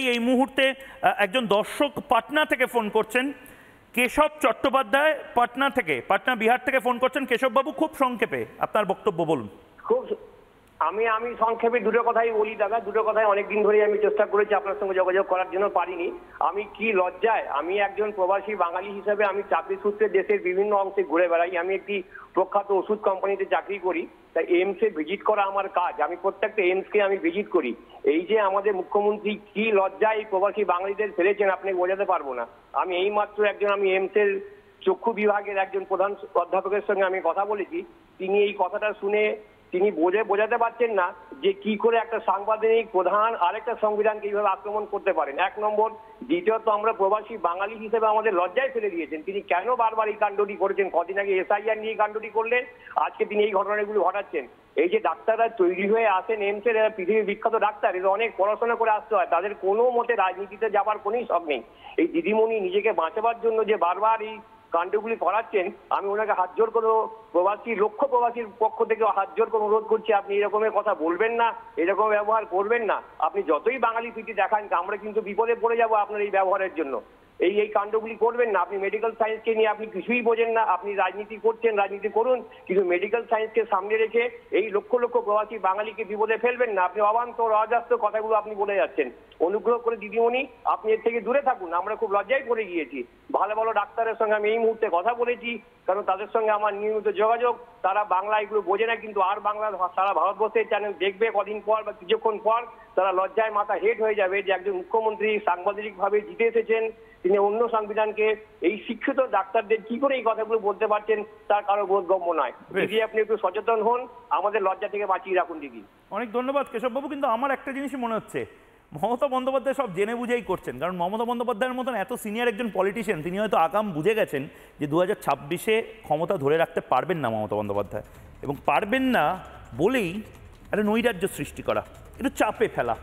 এই মুহূর্তে একজন দর্শক পাটনা থেকে ফোন করছেন, কেশব চট্টোপাধ্যায় পাটনা বিহার থেকে ফোন করছেন। কেশব বাবু, খুব সংক্ষেপে আপনার বক্তব্য বলুন। খুব আমি সংক্ষেপে দুটো কথাই বলি দাদা। দুটো কথাই অনেকদিন ধরেই আমি চেষ্টা করেছি আপনার সঙ্গে যোগাযোগ করার জন্য, পারিনি। আমি কি লজ্জায়, আমি একজন প্রবাসী বাঙালি হিসেবে আমি চাকরি সূত্রে দেশের বিভিন্ন অংশে ঘুরে বেড়াই। আমি একটি প্রখ্যাত ওষুধ কোম্পানিতে চাকরি করি, তাই এইমসে ভিজিট করা আমার কাজ। আমি প্রত্যেকটা এইমসকে আমি ভিজিট করি। এই যে আমাদের মুখ্যমন্ত্রী কি লজ্জায় এই প্রবাসী বাঙালিদের ফেলেছেন আপনি বোঝাতে পারবো না। আমি এইমাত্র আমি এইমসের চক্ষু বিভাগের একজন প্রধান অধ্যাপকের সঙ্গে আমি কথা বলেছি। তিনি এই কথাটা শুনে তিনি বোঝাতে পারছেন না যে কি করে একটা সাংবিধানিক প্রধান আরেকটা সংবিধানকে এইভাবে আক্রমণ করতে পারেন, এক নম্বর। দ্বিতীয়ত, আমরা প্রবাসী বাঙালি হিসেবে আমাদের লজ্জায় ফেলে দিয়েছেন। তিনি কেন বারবার এই কাণ্ডটি করেছেন? কদিন আগে এসআইআর নিয়ে কাণ্ডটি করলেন, আজকে তিনি এই ঘটনাগুলো ঘটাচ্ছেন। এই যে ডাক্তাররা তৈরি হয়ে আসেন এইমসের, পৃথিবীর বিখ্যাত ডাক্তার, এরা অনেক পড়াশোনা করে আসতে হয়, তাদের কোনো মতে রাজনীতিতে যাবার কোনোই শখ নেই। এই দিদিমণি নিজেকে বাঁচাবার জন্য যে বারবার এই কাণ্ডগুলি করাচ্ছেন, আমি ওনাকে হাত জোর করে লক্ষ প্রবাসীর পক্ষ থেকে হাত জোর করে অনুরোধ করছি, আপনি এরকমের কথা বলবেন না, এরকম ব্যবহার করবেন না। আপনি যতই বাঙালি প্রীতি দেখান, আমরা কিন্তু বিপদে পড়ে যাবো আপনার এই ব্যবহারের জন্য। এই কাণ্ডগুলি করবেন না। আপনি মেডিকেল সায়েন্সকে নিয়ে আপনি কিছুই বোঝেন না। আপনি রাজনীতি করছেন, রাজনীতি করুন, কিন্তু মেডিকেল সায়েন্সকে সামনে রেখে এই লক্ষ লক্ষ প্রবাসী বাঙালিকে বিপদে ফেলবেন না। আপনি অবান্তর অজাস্ত কথাগুলো আপনি বলে যাচ্ছেন। অনুগ্রহ করে দিদিমণি, আপনি এর থেকে দূরে থাকুন। আমরা খুব লজ্জায় পড়ে গিয়েছি। ভালো ভালো ডাক্তারের সঙ্গে আমি এই মুহূর্তে কথা বলেছি, কারণ তাদের সঙ্গে আমার নিয়মিত যোগাযোগ। তারা বাংলা এগুলো বোঝে না, কিন্তু আর বাংলা সারা ভারতবর্ষের চ্যানেল দেখবে কদিন পর বা কিছুক্ষণ পর, তারা লজ্জায় মাথা হেট হয়ে যাবে যে একজন মুখ্যমন্ত্রী সাংবিধানিকভাবে জিতে এসেছেন, তিনি অন্য সংবিধানকে এই শিক্ষিত ডাক্তারদের কি করে এই কথাগুলো বলতে পারছেন তার কারো বোধগম্য নয়। দিদি, আপনি একটু সচেতন হন, আমাদের লজ্জা থেকে বাঁচিয়ে রাখুন দিদি। অনেক ধন্যবাদ কেশব বাবু। কিন্তু আমার একটা জিনিসই মনে হচ্ছে, মমতা বন্দ্যোপাধ্যায় সব জেনে বুঝেই করছেন। কারণ মমতা বন্দ্যোপাধ্যায়ের মতন এত সিনিয়র একজন পলিটিশিয়ান, তিনি হয়তো আগাম বুঝে গেছেন যে 2026-এ ক্ষমতা ধরে রাখতে পারবেন না মমতা বন্দ্যোপাধ্যায়, এবং পারবেন না বলেই একটা নৈরাজ্য সৃষ্টি করা, একটু চাপে ফেলা,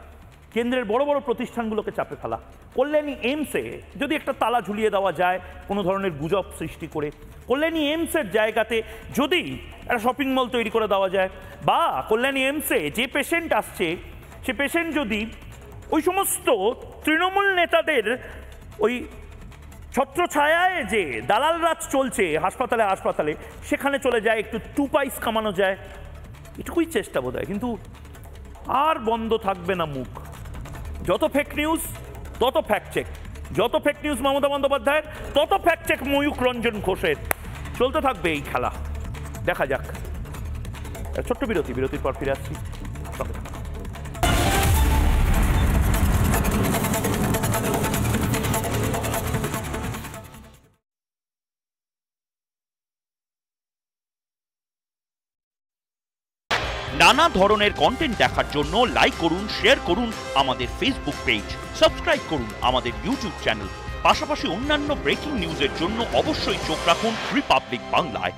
কেন্দ্রের বড় বড় প্রতিষ্ঠানগুলোকে চাপে ফেলা। কল্যাণী এইমসে যদি একটা তালা ঝুলিয়ে দেওয়া যায় কোনো ধরনের গুজব সৃষ্টি করে, কল্যাণী এইমসের জায়গাতে যদি একটা শপিং মল তৈরি করে দেওয়া যায়, বা কল্যাণী এইমসে যে পেশেন্ট আসছে সে পেশেন্ট যদি ওই সমস্ত তৃণমূল নেতাদের ওই ছত্রছায়ায় যে দালাল রাজ চলছে হাসপাতালে সেখানে চলে যায়, একটু 2 পয়সা কামানো যায়, এটুকুই চেষ্টা বোধ হয়। কিন্তু আর বন্ধ থাকবে না মুখ। যত ফেক নিউজ তত ফ্যাক্ট চেক, যত ফেক নিউজ মমতা বন্দ্যোপাধ্যায়ের তত ফ্যাক্ট চেক ময়ূখ রঞ্জন ঘোষের। চলতে থাকবে এই খেলা, দেখা যাক। ছোট্ট বিরতির পর ফিরে আসছি। নানা ধরনের কন্টেন্ট দেখার জন্য লাইক করুন, শেয়ার করুন আমাদের ফেসবুক পেজ, সাবস্ক্রাইব করুন আমাদের ইউটিউব চ্যানেল। পাশাপাশি অন্যান্য ব্রেকিং নিউজের জন্য অবশ্যই চোখ রাখুন রিপাবলিক বাংলায়।